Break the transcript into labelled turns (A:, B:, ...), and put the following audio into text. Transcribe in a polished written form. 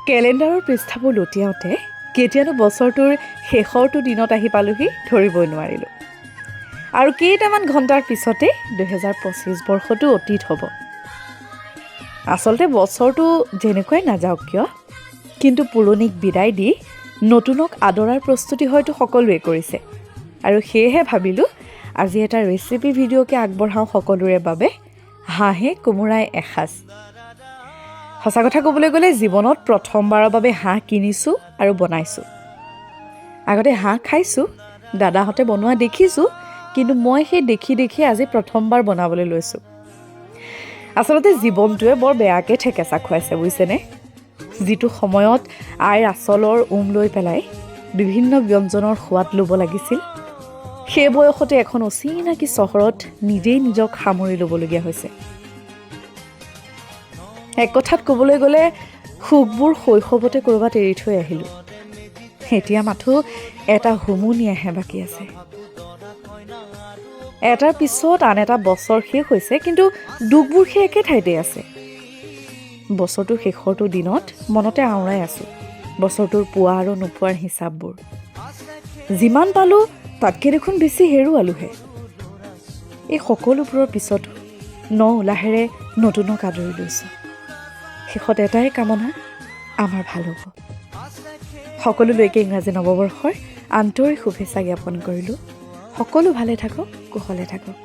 A: কেলেণ্ডাৰৰ পৃষ্ঠাবোৰ লুটিয়াওঁতে কেতিয়ানো বছৰটোৰ শেষৰটো দিনত আহি পালোহি ধৰিবই নোৱাৰিলোঁ। আৰু কেইটামান ঘণ্টাৰ পিছতেই 2025 বৰ্ষটো অতীত হ'ব। আচলতে বছৰটো যেনেকুৱাই নাযাওক কিয়, কিন্তু পুৰণিক বিদায় দি নতুনক আদৰাৰ প্ৰস্তুতি হয়তো সকলোৱে কৰিছে। আৰু সেয়েহে ভাবিলোঁ আজি এটা ৰেচিপি ভিডিঅ'কে আগবঢ়াওঁ সকলোৰে বাবে, হাঁহে কোমোৰাই এসাঁজ। সঁচা কথা ক'বলৈ গ'লে জীৱনত প্ৰথমবাৰৰ বাবে হাঁহ কিনিছোঁ আৰু বনাইছোঁ। আগতে হাঁহ খাইছোঁ, দাদাহঁতে বনোৱা দেখিছোঁ, কিন্তু মই সেই দেখি আজি প্ৰথমবাৰ বনাবলৈ লৈছোঁ। আচলতে জীৱনটোৱে বৰ বেয়াকৈ ঠেকেচা খুৱাইছে বুজিছেনে। যিটো সময়ত আইৰ আচলৰ লৈ পেলাই বিভিন্ন ব্যঞ্জনৰ সোৱাদ ল'ব লাগিছিল, সেই বয়সতে এখন অচিনাকি চহৰত নিজেই নিজক সামৰি ল'বলগীয়া হৈছে। এক কথাত ক'বলৈ গ'লে সুখবোৰ শৈশৱতে ক'ৰবাত এৰি থৈ আহিলোঁ। এতিয়া মাথো এটা হুমুনিয়াহে বাকী আছে। এটাৰ পিছত আন এটা বছৰ শেষ হৈছে, কিন্তু দুখবোৰ সেই একে ঠাইতে আছে। বছৰটোৰ শেষৰটো দিনত মনতে আওৰাই আছোঁ বছৰটোৰ পোৱা আৰু নোপোৱাৰ হিচাপবোৰ। যিমান পালোঁ তাতকৈ দেখোন বেছি হেৰুৱালোহে। এই সকলোবোৰৰ পিছতো উলাহেৰে নতুনক আদৰি লৈছোঁ। শেষত এটাই কামনা, আমাৰ ভাল হ'ব। সকলোলৈকে ইংৰাজী নৱবৰ্ষৰ আন্তৰিক শুভেচ্ছা জ্ঞাপন কৰিলোঁ। সকলো ভালে থাকক, কুশলে থাকক।